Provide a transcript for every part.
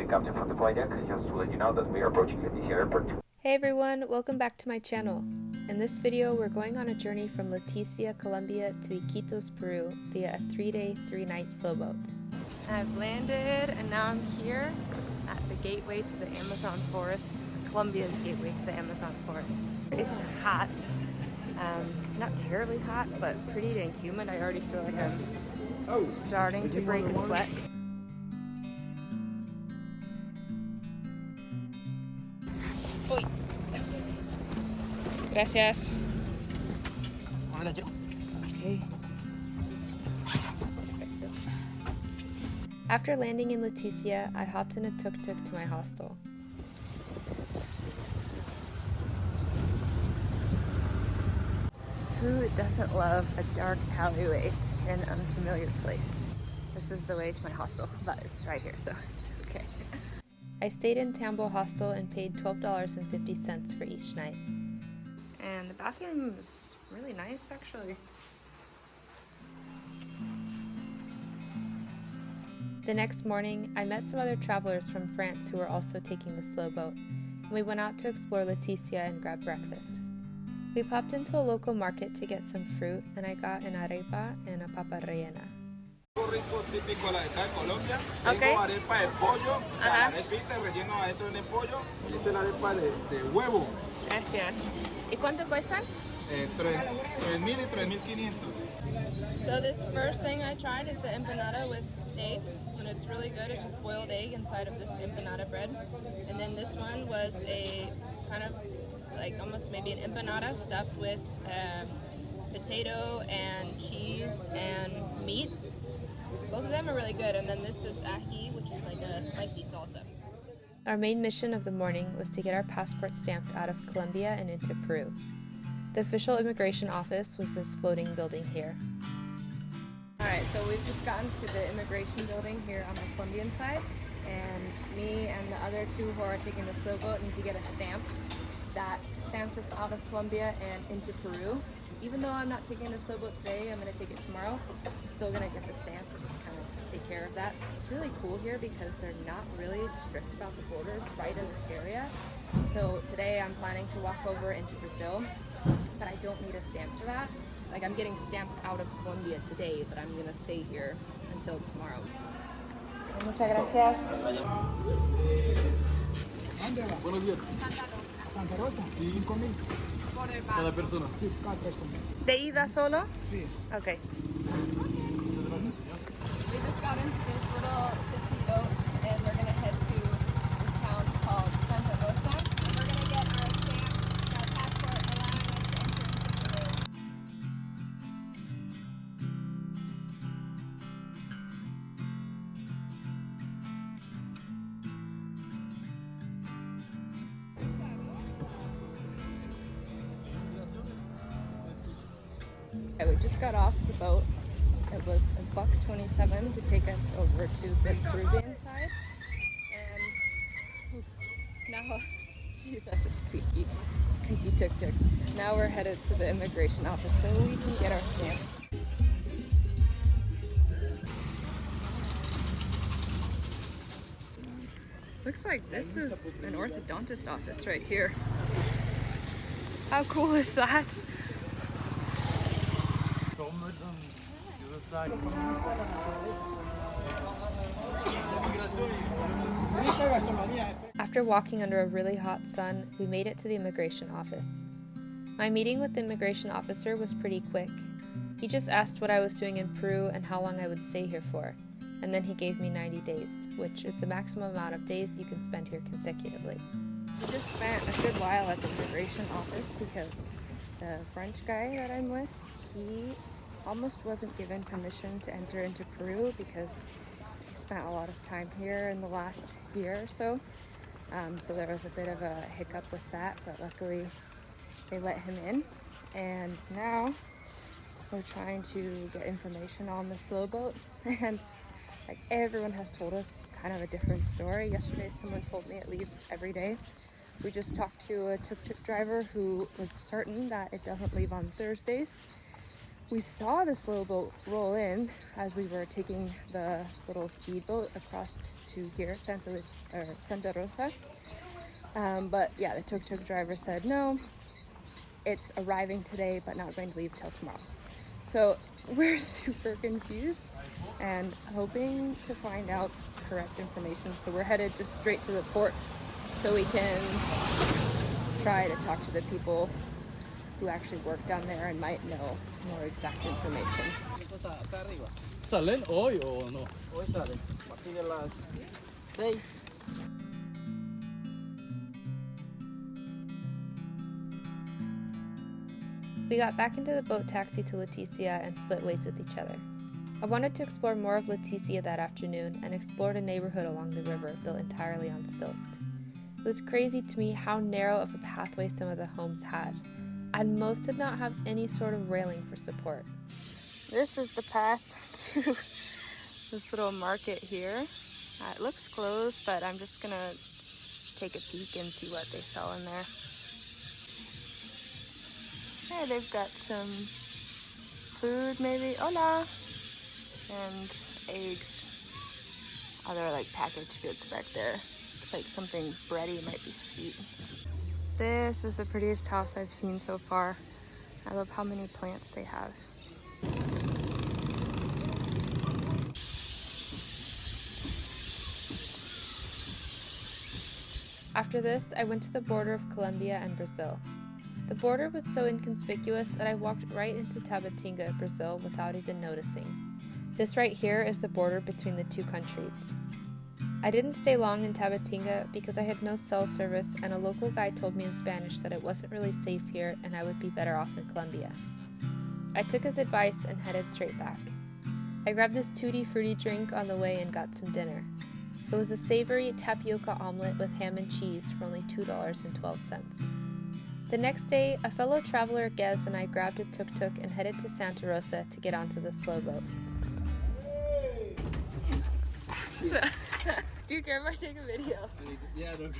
captain from the flight deck, just to let you know that we are approaching Leticia Airport. Hey everyone, welcome back to my channel. In this video, we're going on a journey from Leticia, Colombia to Iquitos, Peru via a 3-day, 3-night slowboat. I've landed and now I'm here at the gateway to the Amazon forest, Colombia's gateway to the Amazon forest. It's hot, not terribly hot, but pretty dang humid. I already feel like I'm starting to break a sweat. Uy. Gracias. Okay. Perfecto. After landing in Leticia, I hopped in a tuk-tuk to my hostel. Who doesn't love a dark alleyway in an unfamiliar place? This is the way to my hostel, but it's right here, so it's okay. I stayed in Tambo Hostel and paid $12.50 for each night. And the bathroom is really nice, actually. The next morning, I met some other travelers from France who were also taking the slow boat, and we went out to explore Leticia and grab breakfast. We popped into a local market to get some fruit, and I got an arepa and a papa rellena. Rico típico de acá de Colombia. Okay. Tengo arepa de pollo, o sea, la arepita relleno adentro del pollo. Y esta es la arepa de huevo. Gracias. ¿Y cuánto cuestan? 3.000 y 3.500. So this first thing I tried is the empanada with egg, and it's really good. It's just boiled egg inside of this empanada bread. And then this one was a kind of like almost maybe an empanada stuffed with potato and cheese and meat. Both of them are really good, and then this is ají, which is like a spicy salsa. Our main mission of the morning was to get our passport stamped out of Colombia and into Peru. The official immigration office was this floating building here. Alright, so we've just gotten to the immigration building here on the Colombian side, and me and the other two who are taking the slow boat need to get a stamp that stamps us out of Colombia and into Peru. Even though I'm not taking the slow boat today, I'm going to take it tomorrow. I'm still going to get the stamp just to kind of take care of that. It's really cool here because they're not really strict about the borders right in this area. So today I'm planning to walk over into Brazil, but I don't need a stamp for that. Like, I'm getting stamped out of Colombia today, but I'm going to stay here until tomorrow. Muchas gracias. Buenos días. Santa Rosa, sí. 5.000. Cada persona. Sí, cada persona. ¿De ida solo? Sí. Okay. We just got into this little tipsy boat and we're gonna head to this town called Santa Rosa. We're gonna get our stamp, our passport allowing us to enter into Peru. We just got off the boat. It was $1.27 to take us over to the Peruvian side. And now, geez, that's a squeaky tuk-tuk. Now we're headed to the immigration office so we can get our stamp. Looks like this is an orthodontist office right here. How cool is that? After walking under a really hot sun, we made it to the immigration office. My meeting with the immigration officer was pretty quick. He just asked what I was doing in Peru and how long I would stay here for, and then he gave me 90 days, which is the maximum amount of days you can spend here consecutively. We just spent a good while at the immigration office because the French guy that I'm with, he almost wasn't given permission to enter into Peru because he spent a lot of time here in the last year or so. So there was a bit of a hiccup with that, but luckily they let him in. And now we're trying to get information on the slow boat, and like everyone has told us kind of a different story. Yesterday someone told me it leaves every day. We just talked to a tuk-tuk driver who was certain that it doesn't leave on Thursdays. We saw the slow boat roll in as we were taking the little speedboat across to here, Santa Rosa. But yeah, the tuk-tuk driver said no, it's arriving today but not going to leave till tomorrow. So we're super confused and hoping to find out correct information. So we're headed just straight to the port so we can try to talk to the people who actually work down there and might know more exact information. ¿Salen hoy o no? Hoy salen, a partir de las 6. We got back into the boat taxi to Leticia and split ways with each other. I wanted to explore more of Leticia that afternoon and explored a neighborhood along the river built entirely on stilts. It was crazy to me how narrow of a pathway some of the homes had, and most did not have any sort of railing for support. This is the path to this little market here. It looks closed, but I'm just gonna take a peek and see what they sell in there. Hey, they've got some food maybe, hola, and eggs. Other like packaged goods back there. Looks like something bready, might be sweet. This is the prettiest house I've seen so far. I love how many plants they have. After this, I went to the border of Colombia and Brazil. The border was so inconspicuous that I walked right into Tabatinga, Brazil, without even noticing. This right here is the border between the two countries. I didn't stay long in Tabatinga because I had no cell service, and a local guy told me in Spanish that it wasn't really safe here and I would be better off in Colombia. I took his advice and headed straight back. I grabbed this tutti frutti drink on the way and got some dinner. It was a savory tapioca omelet with ham and cheese for only $2.12. The next day, a fellow traveler, Gez, and I grabbed a tuk-tuk and headed to Santa Rosa to get onto the slow boat. Do you care if I take a video? Yeah, no, it's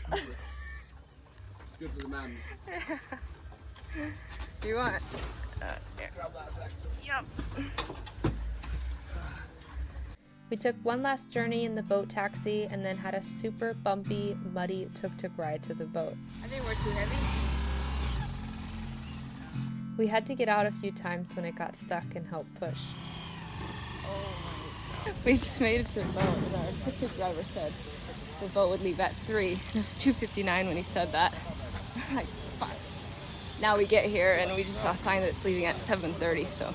good for the mams. Do you want? Yep. We took one last journey in the boat taxi and then had a super bumpy, muddy tuk-tuk ride to the boat. I think we're too heavy. We had to get out a few times when it got stuck and help push. We just made it to the boat and our tuk-tuk driver said the boat would leave at 3. It was 2:59 when he said that. I'm like, fuck. Now we get here and we just saw a sign that it's leaving at 7:30, so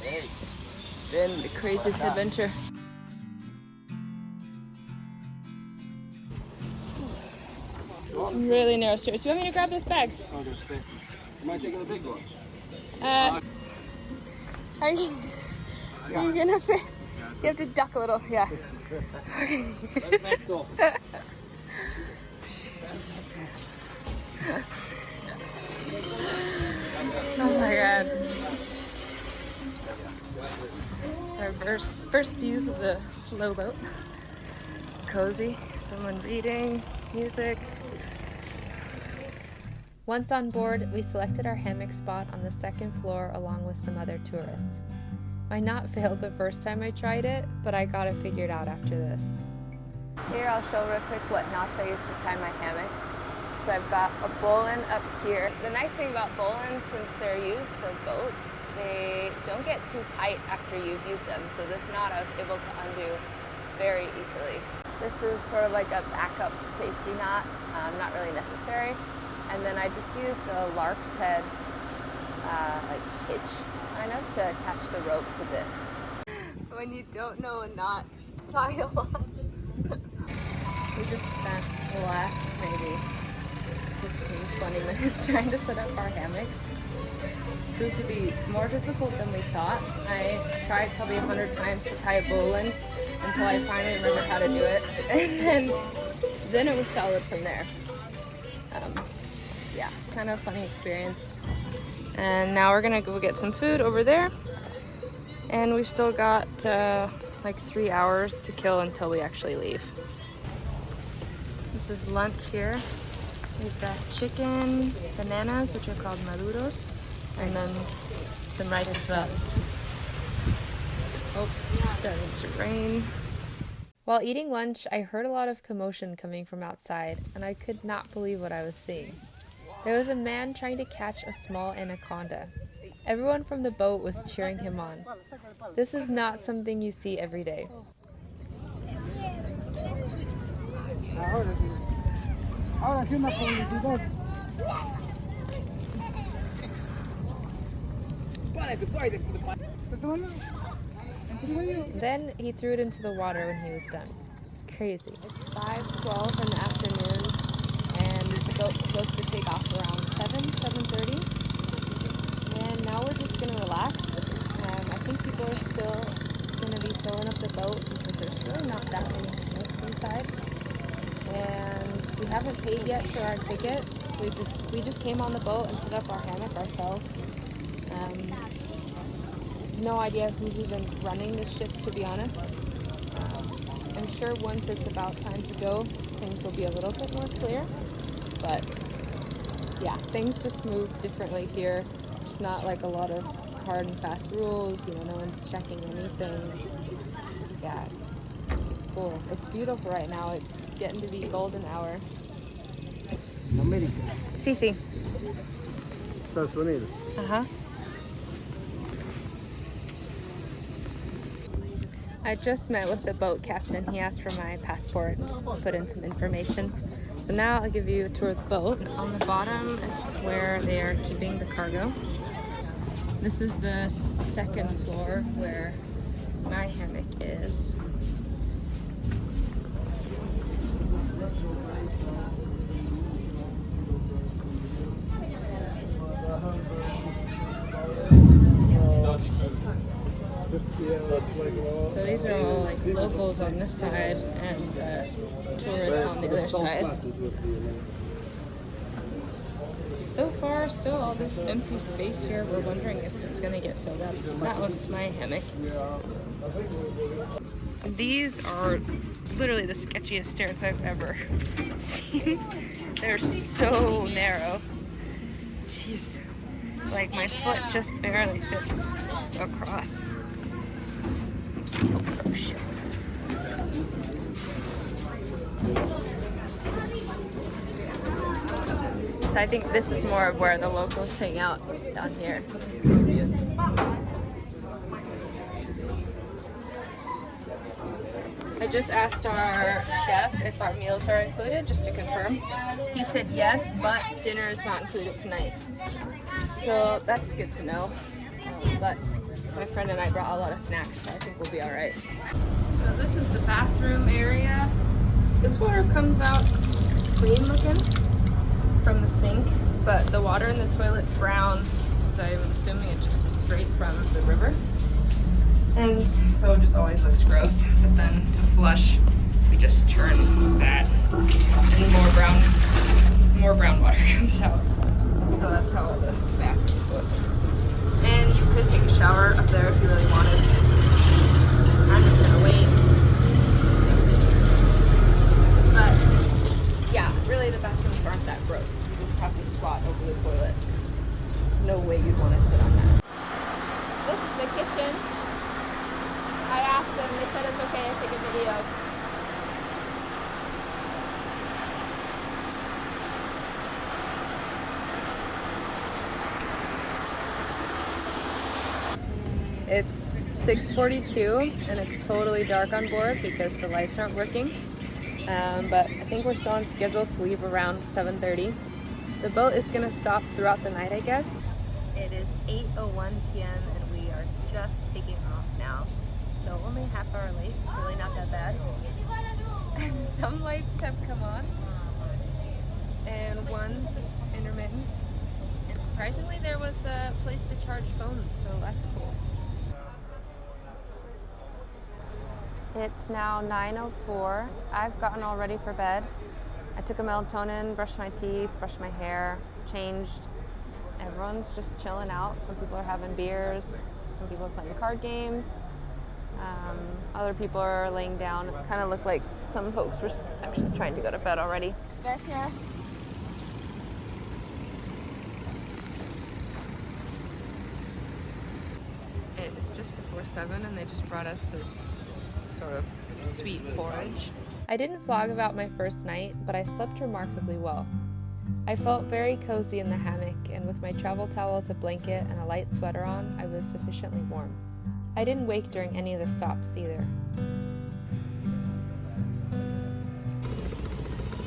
it's been the craziest adventure. Some really narrow stairs. Do you want me to grab those bags? Oh, there's 50. Am I taking the big one? Are you gonna fit? You have to duck a little, yeah. Okay. Perfecto. Oh my god. It's our first views of the slow boat. Cozy, someone reading, music. Once on board, we selected our hammock spot on the second floor along with some other tourists. My knot failed the first time I tried it, but I got it figured out after this. Here I'll show real quick what knots I use to tie my hammock. So I've got a bowline up here. The nice thing about bowlines, since they're used for boats, they don't get too tight after you've used them. So this knot I was able to undo very easily. This is sort of like a backup safety knot, not really necessary. And then I just used a lark's head like hitch kind of to attach the rope to this. When you don't know a knot, tie a lot. We just spent the last maybe 15-20 minutes trying to set up our hammocks. It proved to be more difficult than we thought. I tried probably 100 times to tie a bowline until I finally remembered how to do it, and then it was solid from there. Yeah, kind of funny experience. And now we're gonna go get some food over there, and we've still got like 3 hours to kill until we actually leave. This is lunch here. We've got chicken, bananas, which are called maduros, and then some rice as well. Oh, it's starting to rain. While eating lunch, I heard a lot of commotion coming from outside, and I could not believe what I was seeing. There was a man trying to catch a small anaconda. Everyone from the boat was cheering him on. This is not something you see every day. Then he threw it into the water when he was done. Crazy. It's 5:12 in the afternoon, and the boat's supposed to take off around 7:30. And now we're just gonna relax. I think people are still gonna be filling up the boat because there's really not that many boats inside. And we haven't paid yet for our ticket. We just came on the boat and set up our hammock ourselves. No idea who's even running this ship, to be honest. I'm sure once it's about time to go, things will be a little bit more clear. But yeah, things just move differently here. There's not like a lot of hard and fast rules. No one's checking anything. Yeah, it's cool. It's beautiful right now. It's getting to be golden hour. América. Sí. Estados Unidos. Uh-huh. I just met with the boat captain. He asked for my passport and put in some information. So now I'll give you a tour of the boat. On the bottom is where they are keeping the cargo. This is the second floor where my hammock is. So these are all like locals on this side and tourists on the other side. So far, still all this empty space here. We're wondering if it's gonna get filled up. That one's my hammock. These are literally the sketchiest stairs I've ever seen. They're so narrow. Jeez. Like my foot just barely fits across. Oh shit. So I think this is more of where the locals hang out down here. I just asked our chef if our meals are included, just to confirm. He said yes, but dinner is not included tonight. So that's good to know. But my friend and I brought a lot of snacks, so I think we'll be all right. So this is the bathroom area. This water comes out clean looking from the sink, but the water in the toilet's brown, so I'm assuming it just is straight from the river. And so it just always looks gross. But then to flush, we just turn that, and more brown water comes out. So that's how all the bathrooms look. And you could take a shower up there if you really wanted. I'm just gonna wait. But yeah, really the bathrooms aren't that gross. You just have to squat over the toilet. There's no way you'd want to sit on that. This is the kitchen. I asked them, they said it's okay to take a video. It's 6:42 and it's totally dark on board because the lights aren't working. But I think we're still on schedule to leave around 7:30. The boat is gonna stop throughout the night, I guess. It is 8:01 p.m. and we are just taking off now. So only a half hour late, really not that bad. And some lights have come on and one's intermittent. And surprisingly there was a place to charge phones, so that's cool. It's now 9:04. I've gotten all ready for bed. I took a melatonin, brushed my teeth, brushed my hair, changed. Everyone's just chilling out. Some people are having beers, some people are playing card games. Other people are laying down. It kind of looked like some folks were actually trying to go to bed already. Gracias. It's just before 7 and they just brought us this sort of sweet porridge. I didn't vlog about my first night, but I slept remarkably well. I felt very cozy in the hammock, and with my travel towel as a blanket and a light sweater on, I was sufficiently warm. I didn't wake during any of the stops either.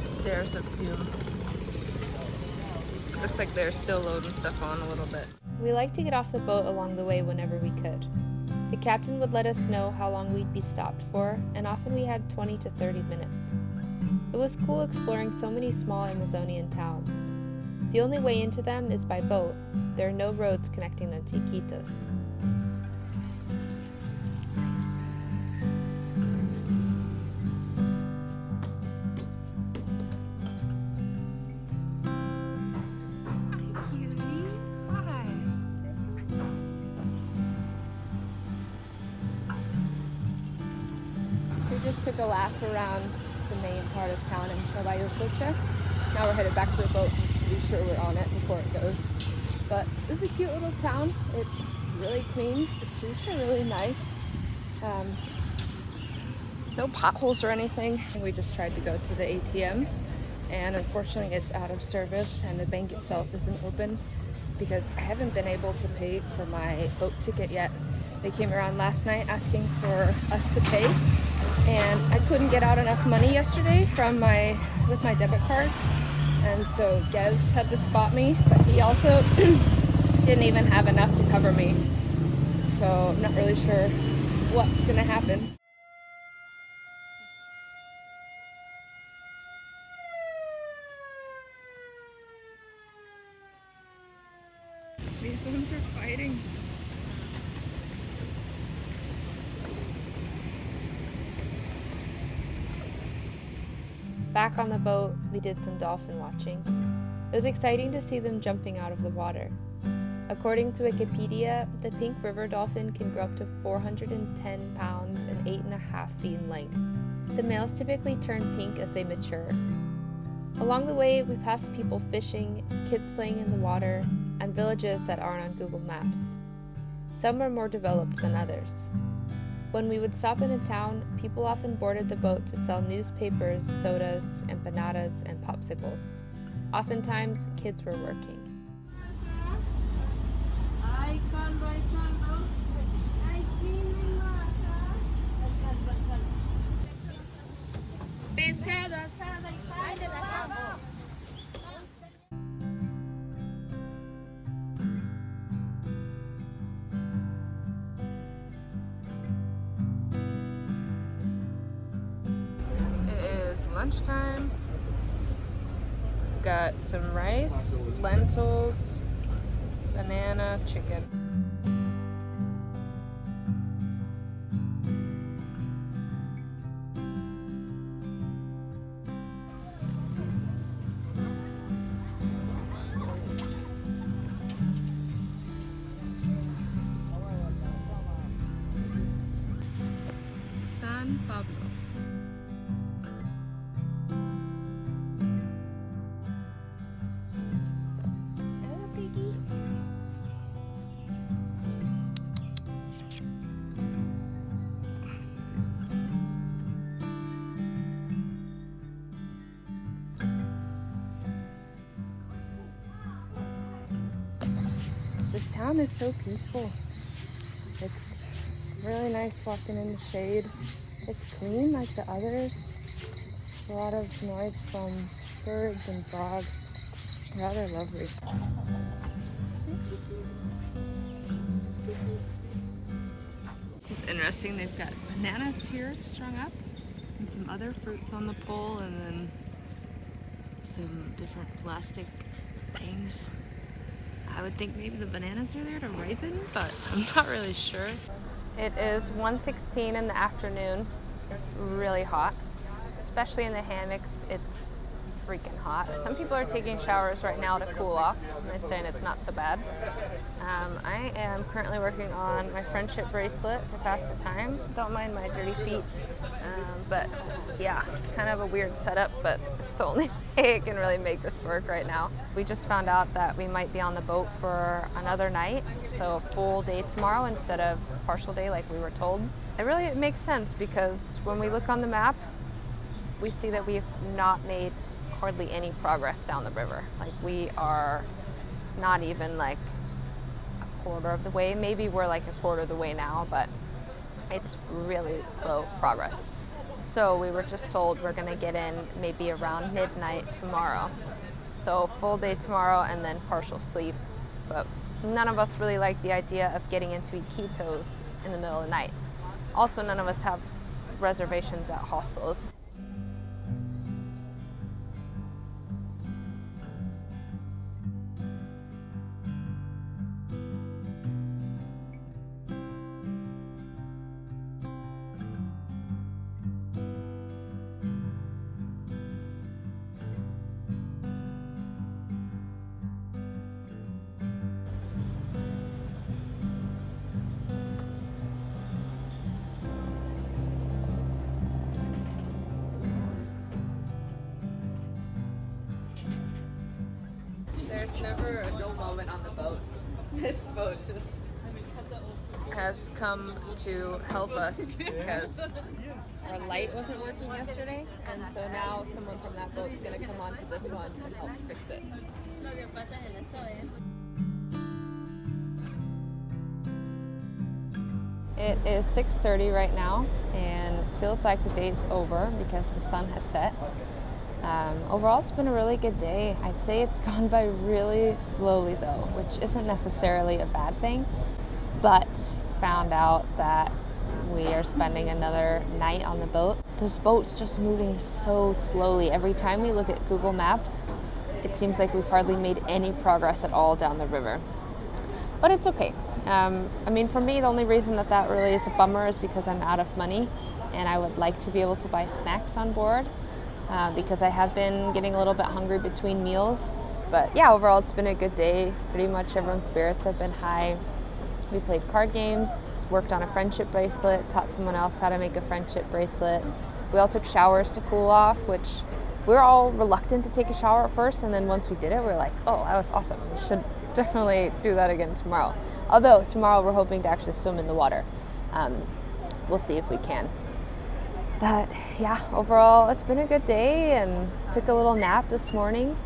Stairs of Doom. Looks like they're still loading stuff on a little bit. We liked to get off the boat along the way whenever we could. The captain would let us know how long we'd be stopped for, and often we had 20 to 30 minutes. It was cool exploring so many small Amazonian towns. The only way into them is by boat. There are no roads connecting them to Iquitos. We just took a lap around the main part of town in Colombian. Now we're headed back to the boat just to be sure we're on it before it goes. But this is a cute little town. It's really clean. The streets are really nice. No potholes or anything. We just tried to go to the ATM, and unfortunately it's out of service and the bank itself isn't open because I haven't been able to pay for my boat ticket yet. They came around last night asking for us to pay, and I couldn't get out enough money yesterday with my debit card, and so Gez had to spot me, but he also didn't even have enough to cover me, so I'm not really sure what's gonna happen. These ones are fighting. Back on the boat, we did some dolphin watching. It was exciting to see them jumping out of the water. According to Wikipedia, the pink river dolphin can grow up to 410 pounds and 8.5 feet in length. The males typically turn pink as they mature. Along the way, we passed people fishing, kids playing in the water, and villages that aren't on Google Maps. Some are more developed than others. When we would stop in a town, people often boarded the boat to sell newspapers, sodas, empanadas, and popsicles. Oftentimes, kids were working. Lunchtime. Got some rice, lentils, banana, chicken. San Pablo. This town is so peaceful. It's really nice walking in the shade. It's clean like the others. There's a lot of noise from birds and frogs. It's rather lovely. This is interesting. They've got bananas here strung up and some other fruits on the pole, and then some different plastic things. I would think maybe the bananas are there to ripen, but I'm not really sure. It is 1:16 in the afternoon. It's really hot, especially in the hammocks. It's freaking hot. Some people are taking showers right now to cool off, and they're saying it's not so bad. I am currently working on my friendship bracelet to pass the time. Don't mind my dirty feet, but yeah, it's kind of a weird setup, but it's the only way I can really make this work right now. We just found out that we might be on the boat for another night, so a full day tomorrow instead of a partial day like we were told. It makes sense because when we look on the map, we see that we've not made hardly any progress down the river. Like, we are not even like a quarter of the way. Maybe we're like a quarter of the way now, but it's really slow progress. So we were just told we're gonna get in maybe around midnight tomorrow. So full day tomorrow and then partial sleep. But none of us really like the idea of getting into Iquitos in the middle of the night. Also, none of us have reservations at hostels. There's never a dull moment on the boat. This boat just has come to help us because our light wasn't working yesterday, and so now someone from that boat's gonna come onto this one and help fix it. It is 6:30 right now, and it feels like the day's over because the sun has set. Overall, it's been a really good day. I'd say it's gone by really slowly though, which isn't necessarily a bad thing, but found out that we are spending another night on the boat. This boat's just moving so slowly. Every time we look at Google Maps, it seems like we've hardly made any progress at all down the river. But it's okay. I mean, for me, the only reason that really is a bummer is because I'm out of money and I would like to be able to buy snacks on board. Because I have been getting a little bit hungry between meals. But yeah, overall it's been a good day. Pretty much everyone's spirits have been high. We played card games, worked on a friendship bracelet, taught someone else how to make a friendship bracelet. We all took showers to cool off, which we were all reluctant to take a shower at first, and then once we did it, we were like, oh, that was awesome. We should definitely do that again tomorrow. Although tomorrow we're hoping to actually swim in the water. We'll see if we can. But yeah, overall, it's been a good day, and took a little nap this morning.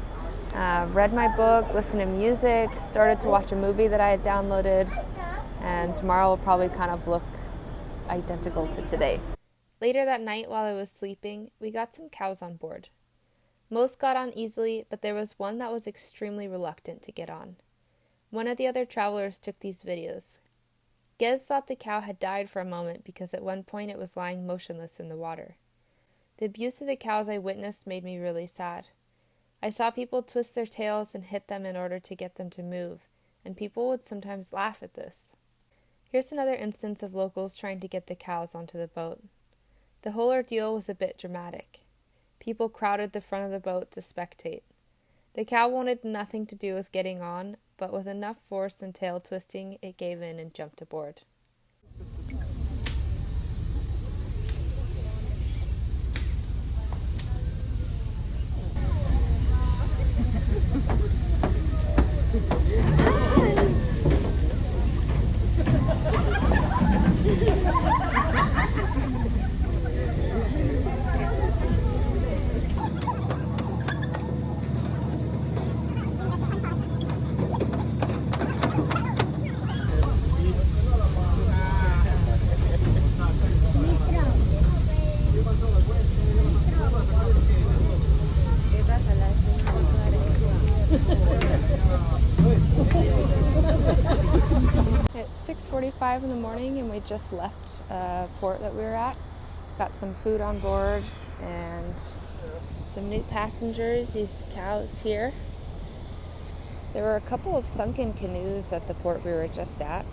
Read my book, listened to music, started to watch a movie that I had downloaded, and tomorrow will probably kind of look identical to today. Later that night while I was sleeping, we got some cows on board. Most got on easily, but there was one that was extremely reluctant to get on. One of the other travelers took these videos. Gez thought the cow had died for a moment because at one point it was lying motionless in the water. The abuse of the cows I witnessed made me really sad. I saw people twist their tails and hit them in order to get them to move, and people would sometimes laugh at this. Here's another instance of locals trying to get the cows onto the boat. The whole ordeal was a bit dramatic. People crowded the front of the boat to spectate. The cow wanted nothing to do with getting on, but with enough force and tail twisting, it gave in and jumped aboard. It's 6:45 in the morning and we just left a port that we were at. Got some food on board and some new passengers, these cows here. There were a couple of sunken canoes at the port we were just at,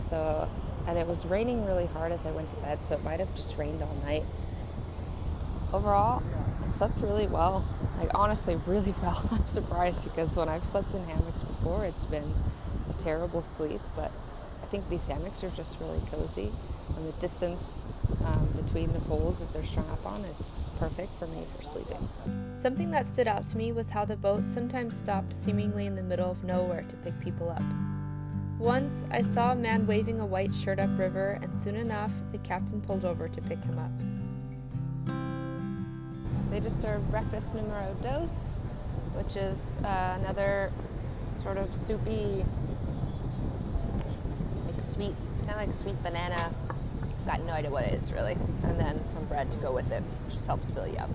and it was raining really hard as I went to bed, so it might have just rained all night. Overall, slept really well. Like, honestly, really well. I'm surprised because when I've slept in hammocks before, it's been a terrible sleep, but I think these hammocks are just really cozy, and the distance between the poles that they're strung up on is perfect for me for sleeping. Something that stood out to me was how the boat sometimes stopped seemingly in the middle of nowhere to pick people up. Once, I saw a man waving a white shirt upriver, and soon enough, the captain pulled over to pick him up. They just serve breakfast numero dos, which is another sort of soupy, like sweet, it's kind of like sweet banana. Got no idea what it is really. And then some bread to go with it, which just helps fill you up.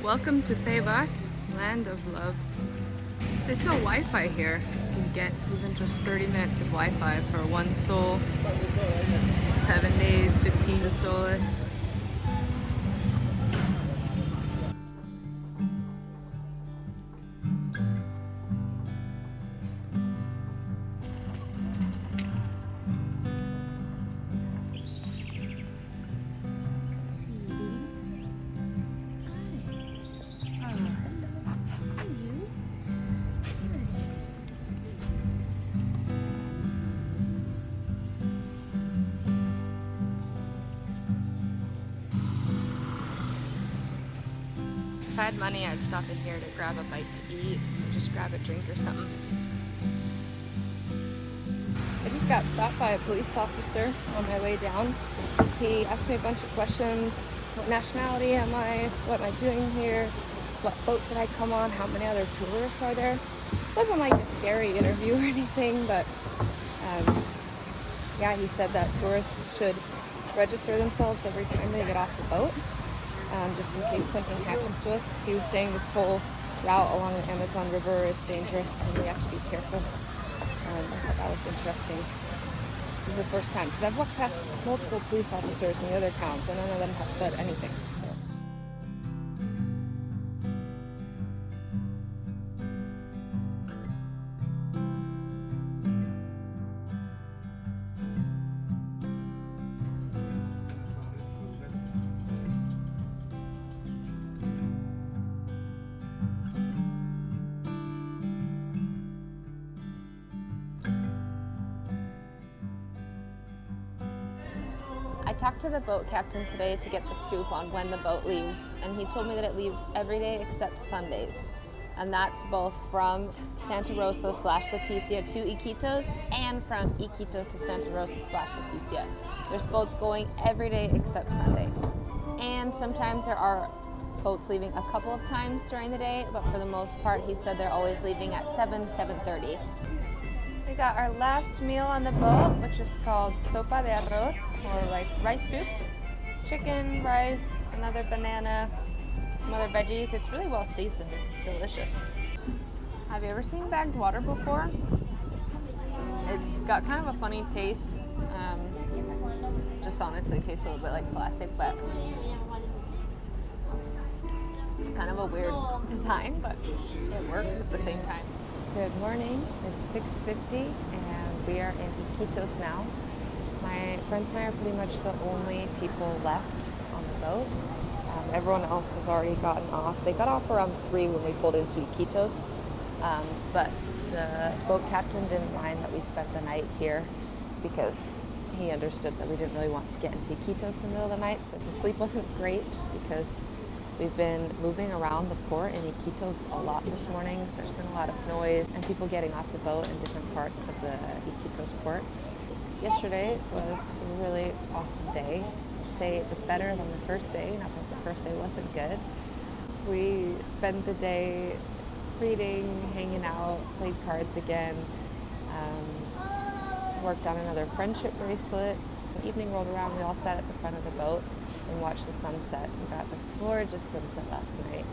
Welcome to Tebas, land of love. They sell Wi-Fi here. You can get even just 30 minutes of Wi-Fi for 1 sol, 7 days, 15 soles. If I had money, I'd stop in here to grab a bite to eat, or just grab a drink or something. I just got stopped by a police officer on my way down. He asked me a bunch of questions. What nationality am I? What am I doing here? What boat did I come on? How many other tourists are there? It wasn't like a scary interview or anything, but yeah, he said that tourists should register themselves every time they get off the boat. Just in case something happens to us, because he was saying this whole route along the Amazon River is dangerous and we have to be careful. I thought that was interesting. This is the first time, because I've walked past multiple police officers in the other towns and none of them have said anything. So. I talked to the boat captain today to get the scoop on when the boat leaves, and he told me that it leaves every day except Sundays. And that's both from Santa Rosa / Leticia to Iquitos and from Iquitos to Santa Rosa / Leticia. There's boats going every day except Sunday. And sometimes there are boats leaving a couple of times during the day, but for the most part, he said they're always leaving at 7:30. We got our last meal on the boat, which is called sopa de arroz, or like rice soup. It's chicken, rice, another banana, some other veggies. It's really well seasoned. It's delicious. Have you ever seen bagged water before? It's got kind of a funny taste. Just honestly tastes a little bit like plastic, but it's kind of a weird design, but it works at the same time. Good morning, it's 6:50 and we are in Iquitos now. My friends and I are pretty much the only people left on the boat. Everyone else has already gotten off. They got off around 3 when we pulled into Iquitos, but the boat captain didn't mind that we spent the night here because he understood that we didn't really want to get into Iquitos in the middle of the night, so the sleep wasn't great just because we've been moving around the port in Iquitos a lot this morning, so there's been a lot of noise and people getting off the boat in different parts of the Iquitos port. Yesterday was a really awesome day. I'd say it was better than the first day, not that the first day wasn't good. We spent the day reading, hanging out, played cards again, worked on another friendship bracelet. When evening rolled around, we all sat at the front of the boat and watched the sunset. We got a gorgeous sunset last night.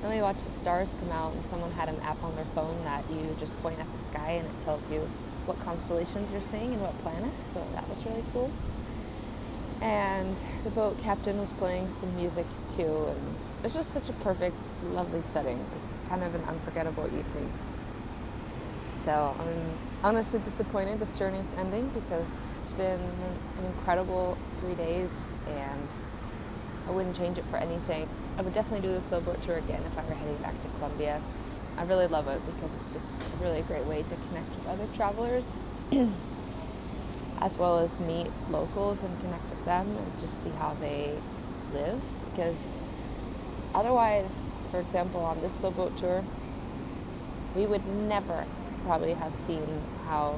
Then we watched the stars come out, and someone had an app on their phone that you just point at the sky and it tells you what constellations you're seeing and what planets, so that was really cool. And the boat captain was playing some music too, and it was just such a perfect lovely setting. It's kind of an unforgettable evening. So I'm honestly disappointed this journey is ending because it's been an incredible 3 days and I wouldn't change it for anything. I would definitely do the slow boat tour again if I were heading back to Colombia. I really love it because it's just a really great way to connect with other travelers as well as meet locals and connect with them and just see how they live, because otherwise, for example, on this slow boat tour, we would never probably have seen how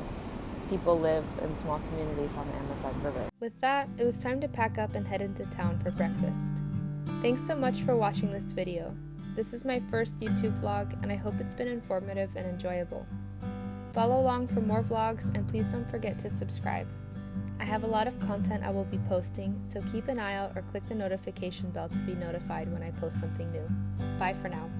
people live in small communities on the Amazon River. With that, it was time to pack up and head into town for breakfast. Thanks so much for watching this video. This is my first YouTube vlog and I hope it's been informative and enjoyable. Follow along for more vlogs and please don't forget to subscribe. I have a lot of content I will be posting, so keep an eye out or click the notification bell to be notified when I post something new. Bye for now.